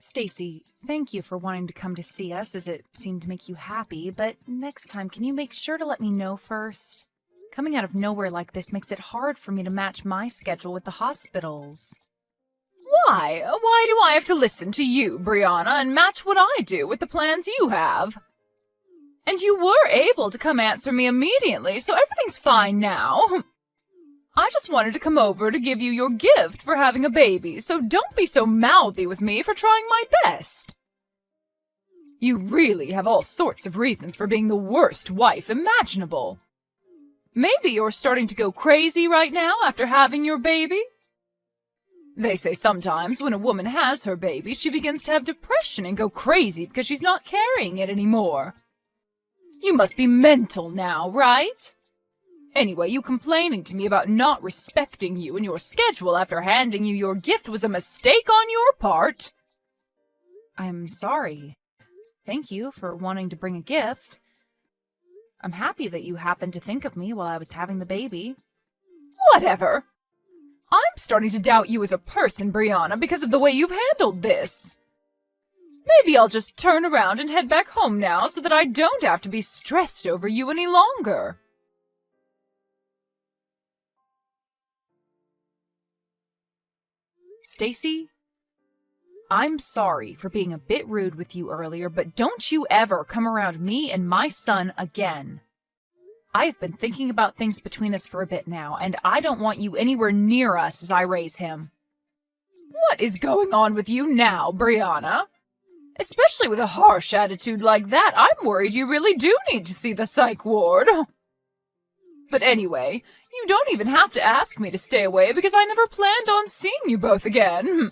Stacy, thank you for wanting to come to see us as it seemed to make you happy, but next time can you make sure to let me know first? Coming out of nowhere like this makes it hard for me to match my schedule with the hospital's. Why? Why do I have to listen to you, Brianna, and match what I do with the plans you have? And you were able to come answer me immediately, so everything's fine now. I just wanted to come over to give you your gift for having a baby, so don't be so mouthy with me for trying my best. You really have all sorts of reasons for being the worst wife imaginable. Maybe you're starting to go crazy right now after having your baby? They say sometimes when a woman has her baby, she begins to have depression and go crazy because she's not carrying it anymore. You must be mental now, right? Anyway, you complaining to me about not respecting you and your schedule after handing you your gift was a mistake on your part. I'm sorry. Thank you for wanting to bring a gift. I'm happy that you happened to think of me while I was having the baby. Whatever. I'm starting to doubt you as a person, Brianna, because of the way you've handled this. Maybe I'll just turn around and head back home now so that I don't have to be stressed over you any longer. Stacy, I'm sorry for being a bit rude with you earlier, but don't you ever come around me and my son again. I've been thinking about things between us for a bit now, and I don't want you anywhere near us as I raise him. What is going on with you now, Brianna? Especially with a harsh attitude like that, I'm worried you really do need to see the psych ward. But anyway, you don't even have to ask me to stay away because I never planned on seeing you both again.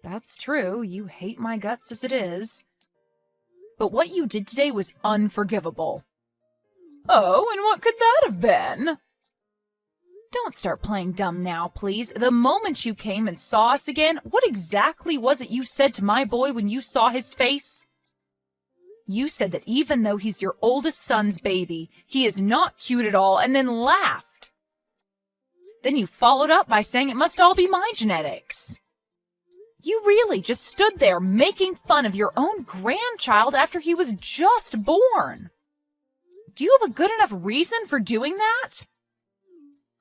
That's true, you hate my guts as it is. But what you did today was unforgivable. Oh, and what could that have been? Don't start playing dumb now, please. The moment you came and saw us again, what exactly was it you said to my boy when you saw his face? You said that even though he's your oldest son's baby, he is not cute at all, and then laughed. Then you followed up by saying it must all be my genetics. You really just stood there making fun of your own grandchild after he was just born. Do you have a good enough reason for doing that?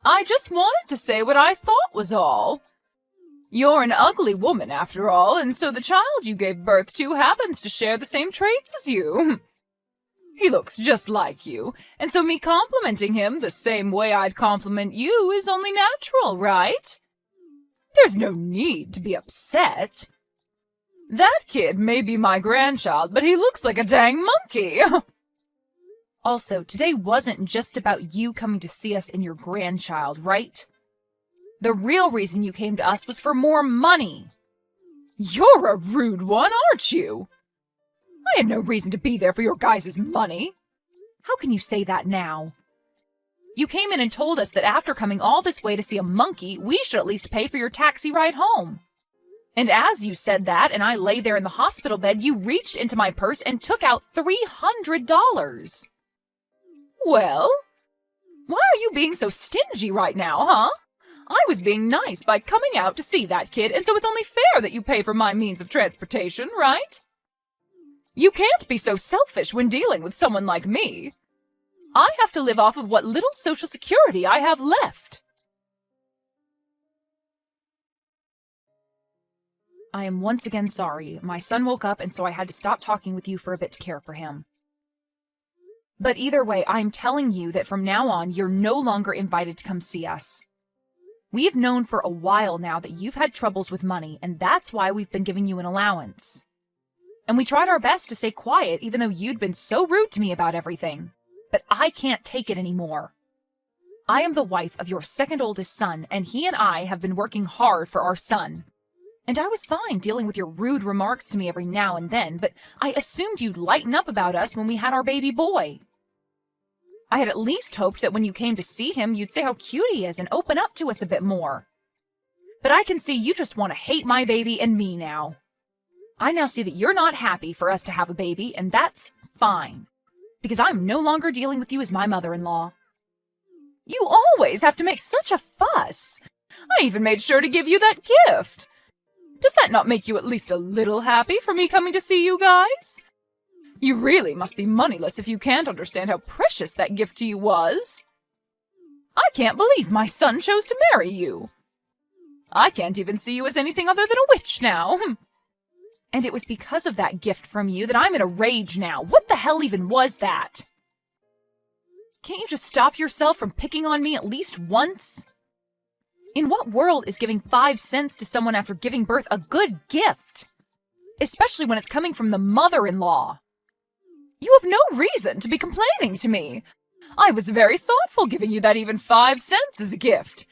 I just wanted to say what I thought was all. You're an ugly woman, after all, and so the child you gave birth to happens to share the same traits as you. He looks just like you, and so me complimenting him the same way I'd compliment you is only natural, right? There's no need to be upset. That kid may be my grandchild, but he looks like a dang monkey. Also, today wasn't just about you coming to see us and your grandchild, right? The real reason you came to us was for more money. You're a rude one, aren't you? I had no reason to be there for your guys' money. How can you say that now? You came in and told us that after coming all this way to see a monkey, we should at least pay for your taxi ride home. And as you said that, and I lay there in the hospital bed, you reached into my purse and took out $300. Well, why are you being so stingy right now, huh? I was being nice by coming out to see that kid, and so it's only fair that you pay for my means of transportation, right? You can't be so selfish when dealing with someone like me. I have to live off of what little social security I have left. I am once again sorry. My son woke up, and so I had to stop talking with you for a bit to care for him. But either way, I'm telling you that from now on, you're no longer invited to come see us. We have known for a while now that you've had troubles with money, and that's why we've been giving you an allowance. And we tried our best to stay quiet, even though you'd been so rude to me about everything. But I can't take it anymore. I am the wife of your second oldest son, and he and I have been working hard for our son. And I was fine dealing with your rude remarks to me every now and then, but I assumed you'd lighten up about us when we had our baby boy. I had at least hoped that when you came to see him, you'd say how cute he is and open up to us a bit more. But I can see you just want to hate my baby and me now. I now see that you're not happy for us to have a baby, and that's fine. Because I'm no longer dealing with you as my mother-in-law. You always have to make such a fuss. I even made sure to give you that gift. Does that not make you at least a little happy for me coming to see you guys? You really must be moneyless if you can't understand how precious that gift to you was. I can't believe my son chose to marry you. I can't even see you as anything other than a witch now. And it was because of that gift from you that I'm in a rage now. What the hell even was that? Can't you just stop yourself from picking on me at least once? In what world is giving 5 cents to someone after giving birth a good gift? Especially when it's coming from the mother-in-law. You have no reason to be complaining to me. I was very thoughtful giving you that even 5 cents as a gift.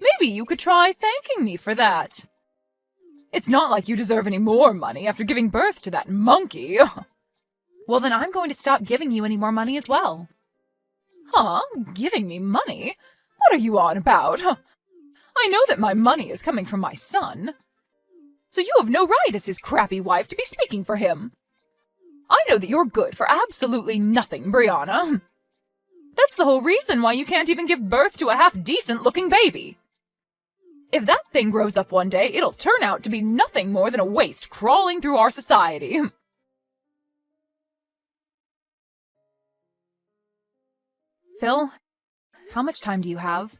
Maybe you could try thanking me for that. It's not like you deserve any more money after giving birth to that monkey. Well, then I'm going to stop giving you any more money as well. Huh? Giving me money? What are you on about? I know that my money is coming from my son. So you have no right as his crappy wife to be speaking for him. I know that you're good for absolutely nothing, Brianna. That's the whole reason why you can't even give birth to a half-decent-looking baby. If that thing grows up one day, it'll turn out to be nothing more than a waste crawling through our society. Phil, how much time do you have?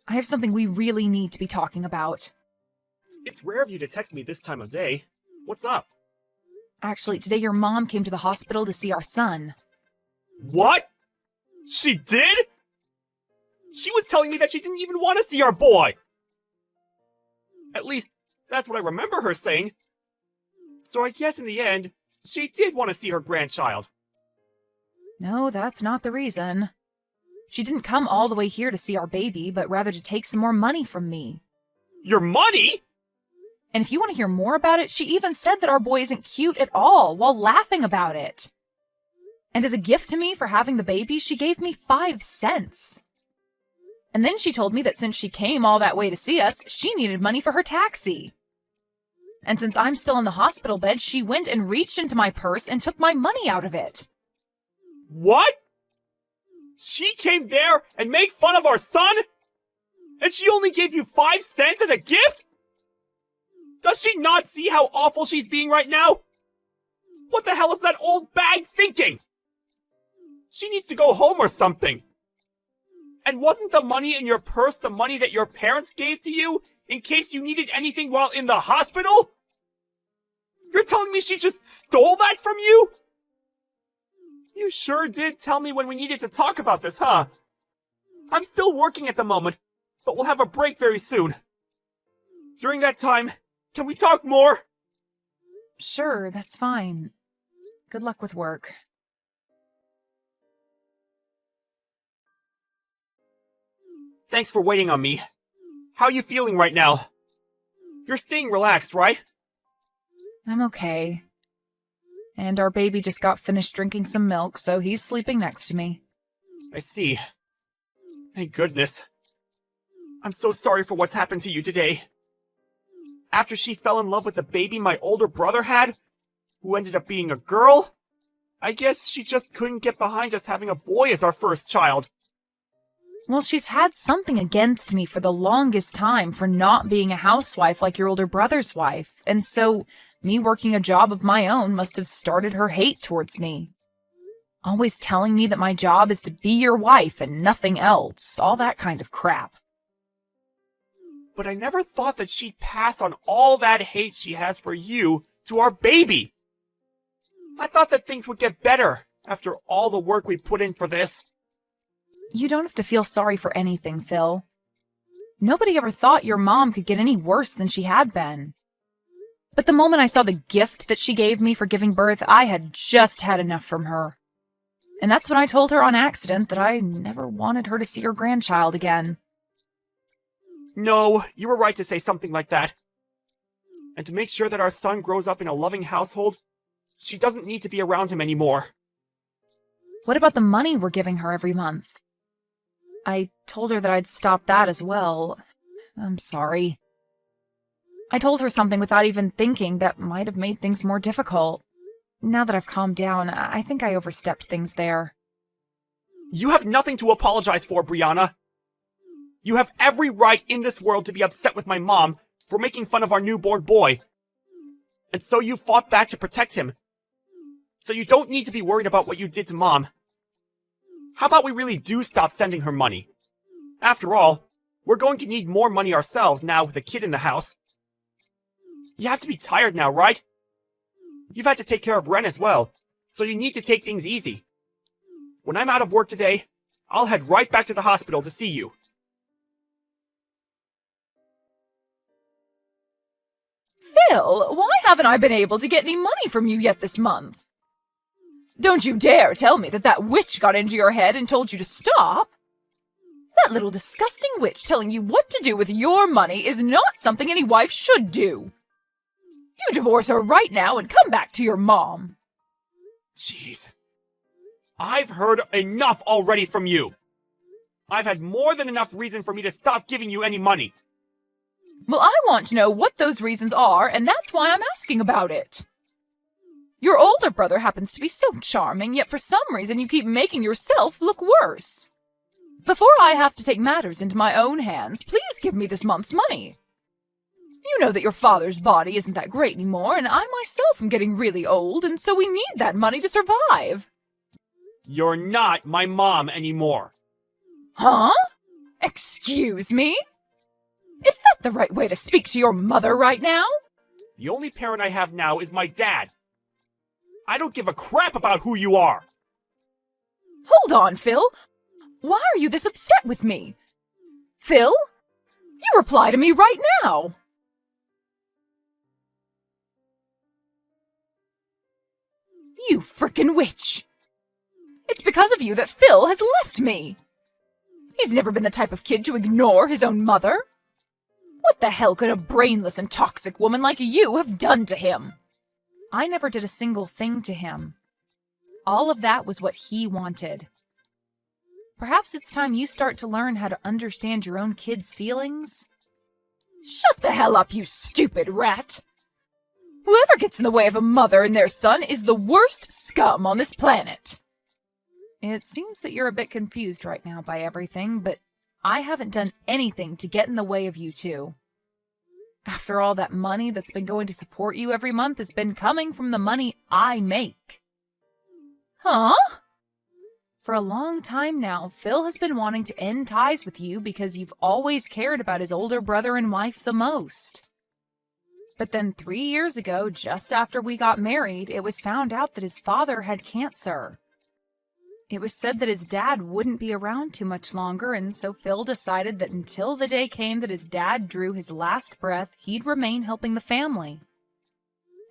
I have something we really need to be talking about. It's rare of you to text me this time of day. What's up? Actually, today your mom came to the hospital to see our son. What? She did? She was telling me that she didn't even want to see our boy! At least, that's what I remember her saying. So I guess in the end, she did want to see her grandchild. No, that's not the reason. She didn't come all the way here to see our baby, but rather to take some more money from me. Your money?! And if you want to hear more about it, she even said that our boy isn't cute at all, while laughing about it. And as a gift to me for having the baby, she gave me 5 cents. And then she told me that since she came all that way to see us, she needed money for her taxi. And since I'm still in the hospital bed, she went and reached into my purse and took my money out of it. What? She came there and made fun of our son? And she only gave you 5 cents as a gift? Does she not see how awful she's being right now? What the hell is that old bag thinking? She needs to go home or something. And wasn't the money in your purse the money that your parents gave to you in case you needed anything while in the hospital? You're telling me she just stole that from you? You sure did tell me when we needed to talk about this, huh? I'm still working at the moment, but we'll have a break very soon. During that time, can we talk more? Sure, that's fine. Good luck with work. Thanks for waiting on me. How are you feeling right now? You're staying relaxed, right? I'm okay. And our baby just got finished drinking some milk, so he's sleeping next to me. I see. Thank goodness. I'm so sorry for what's happened to you today. After she fell in love with the baby my older brother had, who ended up being a girl, I guess she just couldn't get behind us having a boy as our first child. Well, she's had something against me for the longest time for not being a housewife like your older brother's wife, and so me working a job of my own must have started her hate towards me. Always telling me that my job is to be your wife and nothing else, all that kind of crap. But I never thought that she'd pass on all that hate she has for you to our baby. I thought that things would get better after all the work we put in for this. You don't have to feel sorry for anything, Phil. Nobody ever thought your mom could get any worse than she had been. But the moment I saw the gift that she gave me for giving birth, I had just had enough from her. And that's when I told her on accident that I never wanted her to see her grandchild again. No, you were right to say something like that. And to make sure that our son grows up in a loving household, she doesn't need to be around him anymore. What about the money we're giving her every month? I told her that I'd stop that as well. I'm sorry. I told her something without even thinking that might have made things more difficult. Now that I've calmed down, I think I overstepped things there. You have nothing to apologize for, Brianna. You have every right in this world to be upset with my mom for making fun of our newborn boy. And so you fought back to protect him. So you don't need to be worried about what you did to Mom. How about we really do stop sending her money? After all, we're going to need more money ourselves now with a kid in the house. You have to be tired now, right? You've had to take care of Ren as well, so you need to take things easy. When I'm out of work today, I'll head right back to the hospital to see you. Phil, why haven't I been able to get any money from you yet this month? Don't you dare tell me that that witch got into your head and told you to stop. That little disgusting witch telling you what to do with your money is not something any wife should do. You divorce her right now and come back to your mom. Jeez. I've heard enough already from you. I've had more than enough reason for me to stop giving you any money. Well, I want to know what those reasons are, and that's why I'm asking about it. Your older brother happens to be so charming, yet for some reason you keep making yourself look worse. Before I have to take matters into my own hands, please give me this month's money. You know that your father's body isn't that great anymore, and I myself am getting really old, and so we need that money to survive. You're not my mom anymore. Huh? Excuse me? Is that the right way to speak to your mother right now? The only parent I have now is my dad. I don't give a crap about who you are. Hold on, Phil. Why are you this upset with me? Phil? You reply to me right now. You frickin' witch. It's because of you that Phil has left me. He's never been the type of kid to ignore his own mother. What the hell could a brainless and toxic woman like you have done to him? I never did a single thing to him. All of that was what he wanted. Perhaps it's time you start to learn how to understand your own kids' feelings. Shut the hell up, you stupid rat! Whoever gets in the way of a mother and their son is the worst scum on this planet. It seems that you're a bit confused right now by everything, but I haven't done anything to get in the way of you two. After all, that money that's been going to support you every month has been coming from the money I make. Huh? For a long time now, Phil has been wanting to end ties with you because you've always cared about his older brother and wife the most. But then 3 years ago, just after we got married, it was found out that his father had cancer. It was said that his dad wouldn't be around too much longer, and so Phil decided that until the day came that his dad drew his last breath, he'd remain helping the family.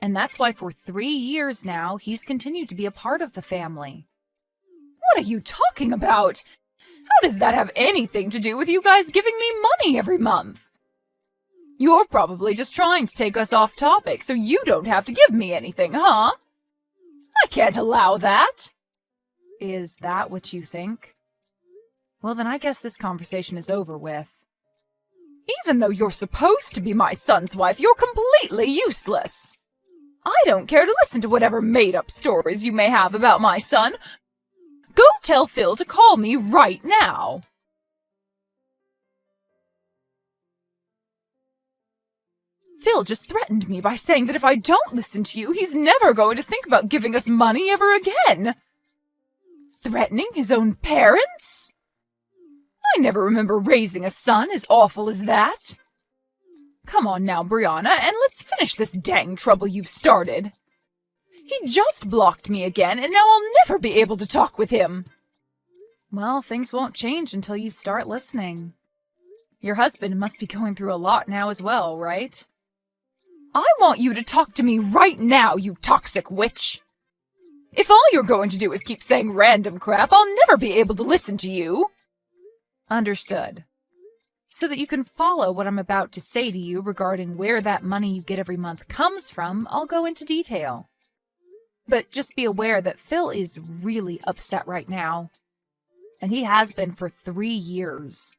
And that's why for 3 years now, he's continued to be a part of the family. What are you talking about? How does that have anything to do with you guys giving me money every month? You're probably just trying to take us off topic so you don't have to give me anything, huh? I can't allow that. Is that what you think? Well, then I guess this conversation is over with. Even though you're supposed to be my son's wife, you're completely useless. I don't care to listen to whatever made-up stories you may have about my son. Go tell Phil to call me right now. Phil just threatened me by saying that if I don't listen to you, he's never going to think about giving us money ever again. Threatening his own parents? I never remember raising a son as awful as that. Come on now, Brianna, and let's finish this dang trouble you've started. He just blocked me again, and now I'll never be able to talk with him. Well, things won't change until you start listening. Your husband must be going through a lot now as well, right? I want you to talk to me right now, you toxic witch. If all you're going to do is keep saying random crap, I'll never be able to listen to you. Understood. So that you can follow what I'm about to say to you regarding where that money you get every month comes from, I'll go into detail. But just be aware that Phil is really upset right now. And he has been for 3 years.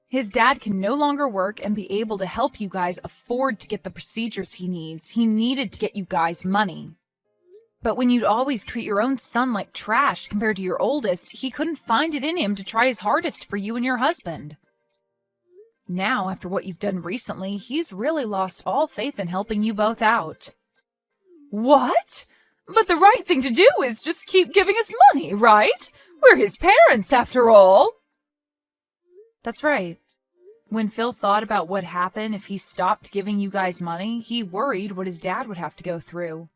His dad can no longer work and be able to help you guys afford to get the procedures he needs. He needed to get you guys money. But when you'd always treat your own son like trash compared to your oldest, he couldn't find it in him to try his hardest for you and your husband. Now, after what you've done recently, he's really lost all faith in helping you both out. What? But the right thing to do is just keep giving us money, right? We're his parents, after all. That's right. When Phil thought about what happened if he stopped giving you guys money, he worried what his dad would have to go through.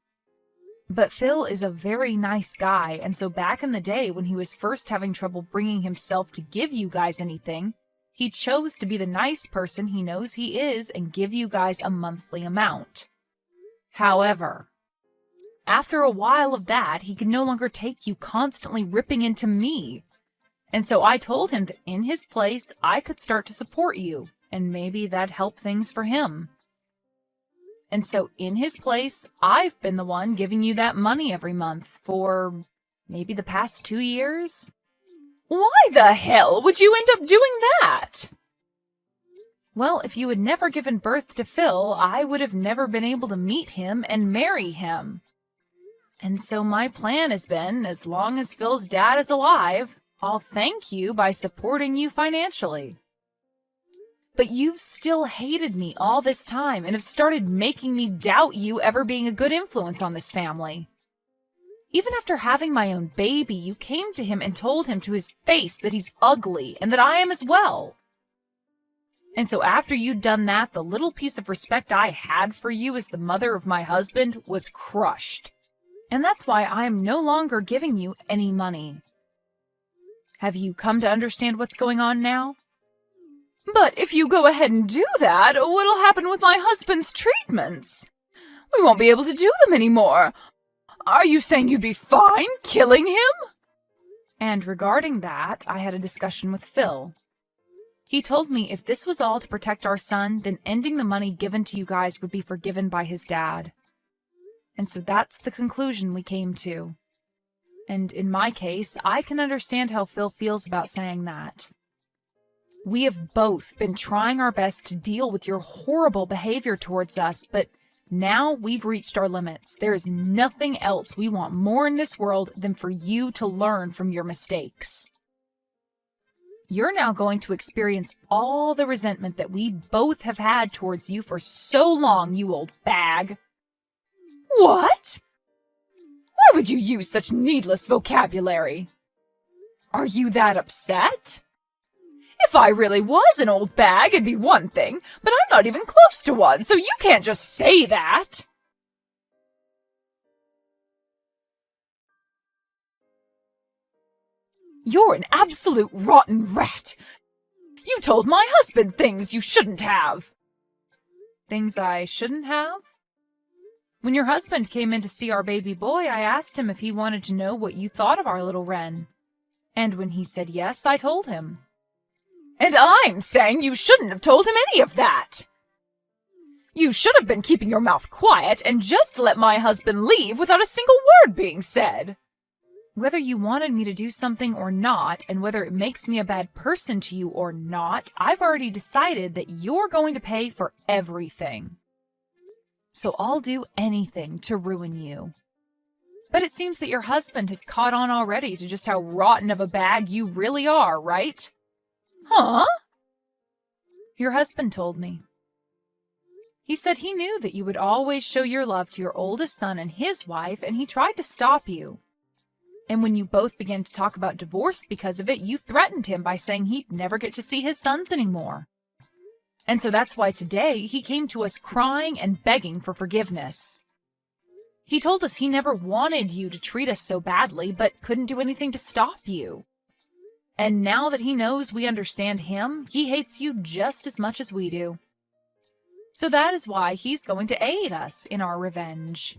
But Phil is a very nice guy, and so back in the day when he was first having trouble bringing himself to give you guys anything, he chose to be the nice person he knows he is and give you guys a monthly amount. However, after a while of that, he could no longer take you constantly ripping into me. And so I told him that in his place, I could start to support you, and maybe that'd help things for him. And so in his place, I've been the one giving you that money every month for maybe the past 2 years. Why the hell would you end up doing that? Well, if you had never given birth to Phil, I would have never been able to meet him and marry him. And so my plan has been, as long as Phil's dad is alive, I'll thank you by supporting you financially. But you've still hated me all this time and have started making me doubt you ever being a good influence on this family. Even after having my own baby, you came to him and told him to his face that he's ugly and that I am as well. And so after you'd done that, the little piece of respect I had for you as the mother of my husband was crushed. And that's why I am no longer giving you any money. Have you come to understand what's going on now? But if you go ahead and do that, what'll happen with my husband's treatments? We won't be able to do them anymore. Are you saying you'd be fine killing him? And regarding that, I had a discussion with Phil. He told me if this was all to protect our son, then ending the money given to you guys would be forgiven by his dad. And so that's the conclusion we came to. And in my case, I can understand how Phil feels about saying that. We have both been trying our best to deal with your horrible behavior towards us, but now we've reached our limits. There is nothing else we want more in this world than for you to learn from your mistakes. You're now going to experience all the resentment that we both have had towards you for so long, you old bag. What? Why would you use such needless vocabulary? Are you that upset? If I really was an old bag, it'd be one thing, but I'm not even close to one, so you can't just say that. You're an absolute rotten rat. You told my husband things you shouldn't have. Things I shouldn't have? When your husband came in to see our baby boy, I asked him if he wanted to know what you thought of our little Wren. And when he said yes, I told him. And I'm saying you shouldn't have told him any of that. You should have been keeping your mouth quiet and just let my husband leave without a single word being said. Whether you wanted me to do something or not, and whether it makes me a bad person to you or not, I've already decided that you're going to pay for everything. So I'll do anything to ruin you. But it seems that your husband has caught on already to just how rotten of a bag you really are, right? Huh? Your husband told me. He said he knew that you would always show your love to your oldest son and his wife, and he tried to stop you. And when you both began to talk about divorce because of it, you threatened him by saying he'd never get to see his sons anymore. And so that's why today he came to us crying and begging for forgiveness. He told us he never wanted you to treat us so badly, but couldn't do anything to stop you. And now that he knows we understand him, he hates you just as much as we do. So that is why he's going to aid us in our revenge.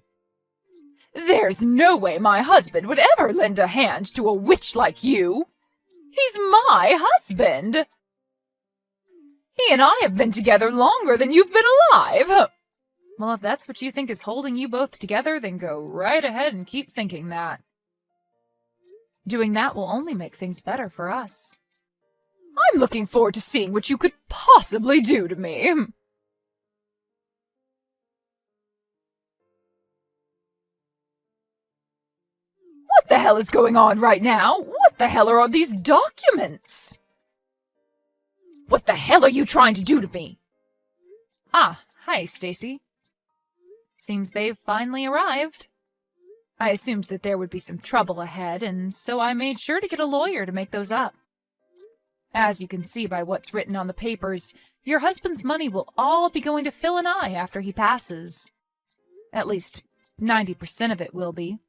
There's no way my husband would ever lend a hand to a witch like you. He's my husband. He and I have been together longer than you've been alive. Well, if that's what you think is holding you both together, then go right ahead and keep thinking that. Doing that will only make things better for us. I'm looking forward to seeing what you could possibly do to me. What the hell is going on right now? What the hell are all these documents? What the hell are you trying to do to me? Ah, hi, Stacy. Seems they've finally arrived. I assumed that there would be some trouble ahead, and so I made sure to get a lawyer to make those up. As you can see by what's written on the papers, your husband's money will all be going to Phil and I after he passes. At least 90% of it will be.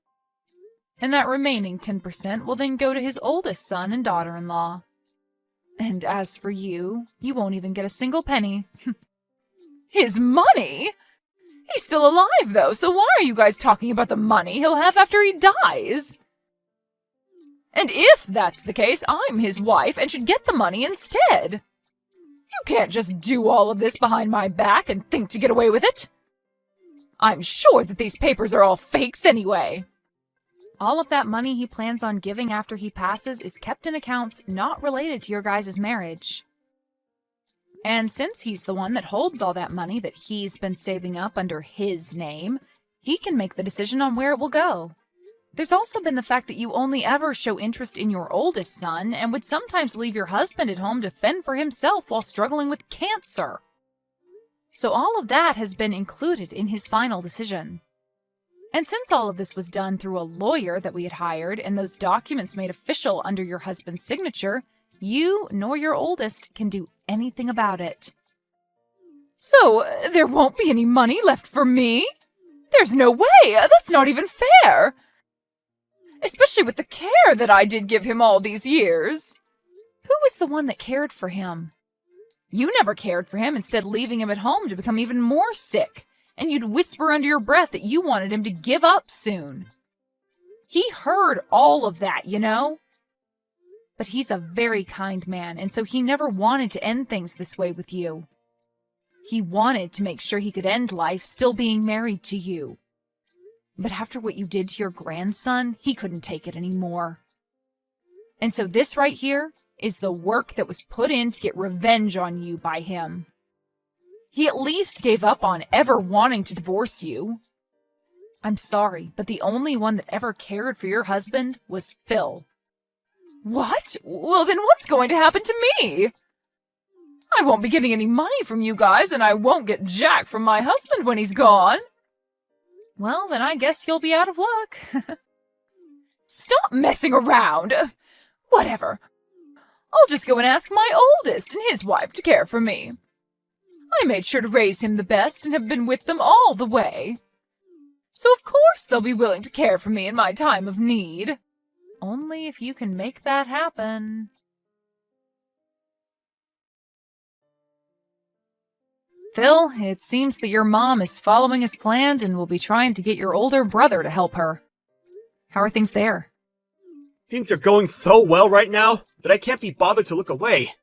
And that remaining 10% will then go to his oldest son and daughter-in-law. And as for you, you won't even get a single penny. His money? He's still alive, though, so why are you guys talking about the money he'll have after he dies? And if that's the case, I'm his wife and should get the money instead. You can't just do all of this behind my back and think to get away with it. I'm sure that these papers are all fakes anyway. All of that money he plans on giving after he passes is kept in accounts not related to your guys' marriage. And since he's the one that holds all that money that he's been saving up under his name, he can make the decision on where it will go. There's also been the fact that you only ever show interest in your oldest son and would sometimes leave your husband at home to fend for himself while struggling with cancer. So all of that has been included in his final decision. And since all of this was done through a lawyer that we had hired and those documents made official under your husband's signature, you nor your oldest can do anything about it. So there won't be any money left for me? There's no way! That's not even fair! Especially with the care that I did give him all these years. Who was the one that cared for him? You never cared for him, instead leaving him at home to become even more sick, and you'd whisper under your breath that you wanted him to give up soon. He heard all of that, you know? But he's a very kind man, and so he never wanted to end things this way with you. He wanted to make sure he could end life still being married to you. But after what you did to your grandson, he couldn't take it anymore. And so this right here is the work that was put in to get revenge on you by him. He at least gave up on ever wanting to divorce you. I'm sorry, but the only one that ever cared for your husband was Phil. What? Well, then what's going to happen to me? I won't be getting any money from you guys, and I won't get jack from my husband when he's gone. Well, then I guess you'll be out of luck. Stop messing around! Whatever. I'll just go and ask my oldest and his wife to care for me. I made sure to raise him the best and have been with them all the way. So of course they'll be willing to care for me in my time of need. Only if you can make that happen. Phil, it seems that your mom is following as planned and will be trying to get your older brother to help her. How are things there? Things are going so well right now that I can't be bothered to look away.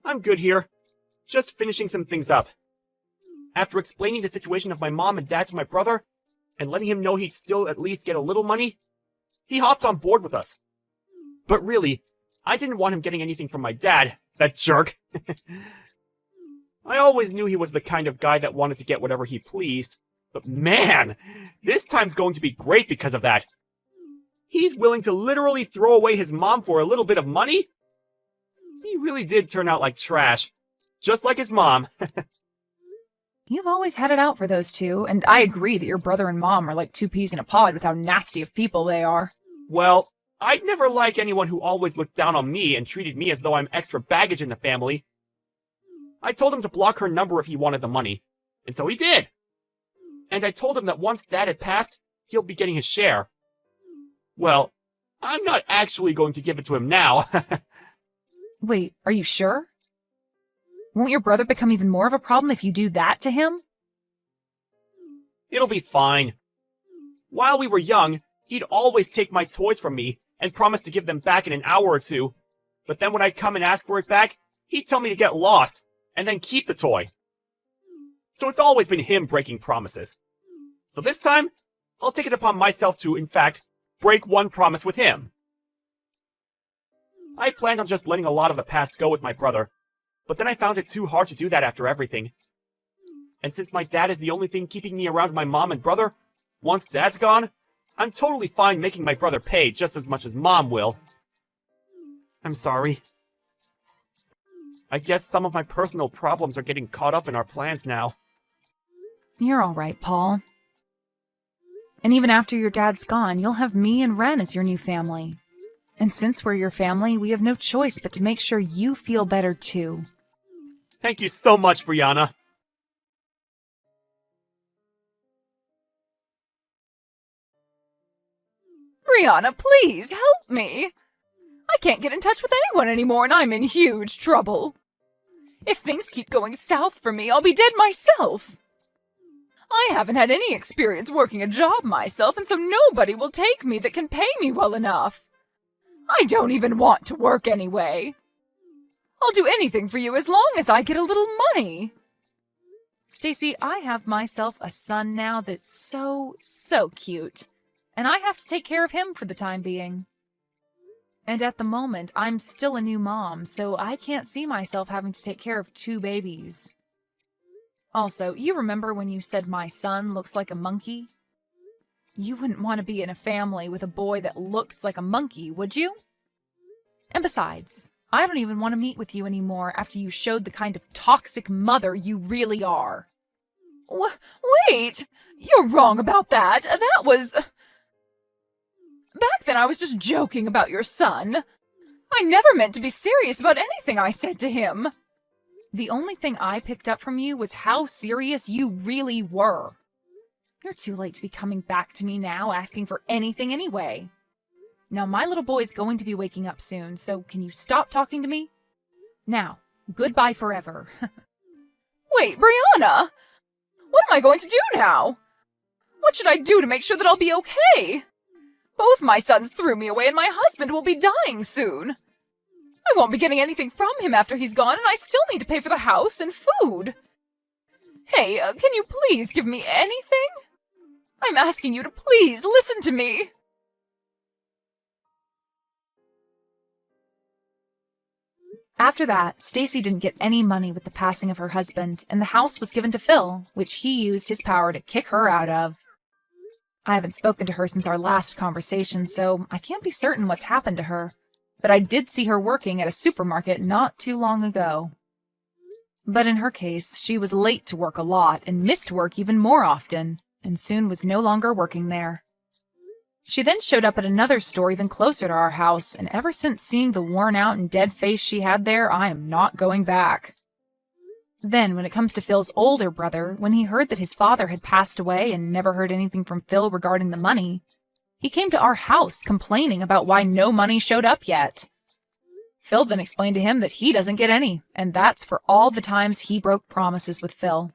I'm good here. Just finishing some things up. After explaining the situation of my mom and dad to my brother, and letting him know he'd still at least get a little money, he hopped on board with us. But really, I didn't want him getting anything from my dad, that jerk. I always knew he was the kind of guy that wanted to get whatever he pleased, but man, this time's going to be great because of that. He's willing to literally throw away his mom for a little bit of money? He really did turn out like trash, just like his mom. You've always had it out for those two, and I agree that your brother and mom are like two peas in a pod with how nasty of people they are. Well, I'd never like anyone who always looked down on me and treated me as though I'm extra baggage in the family. I told him to block her number if he wanted the money, and so he did. And I told him that once Dad had passed, he'll be getting his share. Well, I'm not actually going to give it to him now. Wait, are you sure? Won't your brother become even more of a problem if you do that to him? It'll be fine. While we were young, he'd always take my toys from me and promise to give them back in an hour or two. But then when I'd come and ask for it back, he'd tell me to get lost and then keep the toy. So it's always been him breaking promises. So this time, I'll take it upon myself to, in fact, break one promise with him. I planned on just letting a lot of the past go with my brother, but then I found it too hard to do that after everything. And since my dad is the only thing keeping me around my mom and brother, once Dad's gone, I'm totally fine making my brother pay just as much as Mom will. I'm sorry. I guess some of my personal problems are getting caught up in our plans now. You're all right, Paul. And even after your dad's gone, you'll have me and Ren as your new family. And since we're your family, we have no choice but to make sure you feel better too. Thank you so much, Brianna. Brianna, please help me. I can't get in touch with anyone anymore and I'm in huge trouble. If things keep going south for me, I'll be dead myself. I haven't had any experience working a job myself, and so nobody will take me that can pay me well enough. I don't even want to work anyway. I'll do anything for you as long as I get a little money. Stacy, I have myself a son now that's so cute. And I have to take care of him for the time being. And at the moment, I'm still a new mom, so I can't see myself having to take care of 2 babies. Also, you remember when you said my son looks like a monkey? You wouldn't want to be in a family with a boy that looks like a monkey, would you? And besides, I don't even want to meet with you anymore after you showed the kind of toxic mother you really are. Wait! You're wrong about that. That was... Back then I was just joking about your son. I never meant to be serious about anything I said to him. The only thing I picked up from you was how serious you really were. You're too late to be coming back to me now asking for anything anyway. Now, my little boy's going to be waking up soon, so can you stop talking to me? Now, goodbye forever. Wait, Brianna! What am I going to do now? What should I do to make sure that I'll be okay? Both my sons threw me away and my husband will be dying soon. I won't be getting anything from him after he's gone, and I still need to pay for the house and food. Hey, can you please give me anything? I'm asking you to please listen to me. After that, Stacy didn't get any money with the passing of her husband, and the house was given to Phil, which he used his power to kick her out of. I haven't spoken to her since our last conversation, so I can't be certain what's happened to her. But I did see her working at a supermarket not too long ago. But in her case, she was late to work a lot and missed work even more often, and soon was no longer working there. She then showed up at another store even closer to our house, and ever since seeing the worn-out and dead face she had there, I am not going back. Then, when it comes to Phil's older brother, when he heard that his father had passed away and never heard anything from Phil regarding the money, he came to our house complaining about why no money showed up yet. Phil then explained to him that he doesn't get any, and that's for all the times he broke promises with Phil.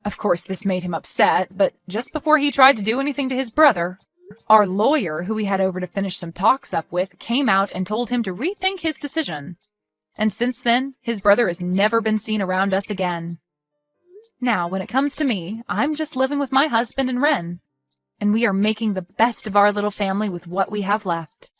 Of course, this made him upset, but just before he tried to do anything to his brother, our lawyer, who he had over to finish some talks up with, came out and told him to rethink his decision. And since then, his brother has never been seen around us again. Now, when it comes to me, I'm just living with my husband and Ren, and we are making the best of our little family with what we have left.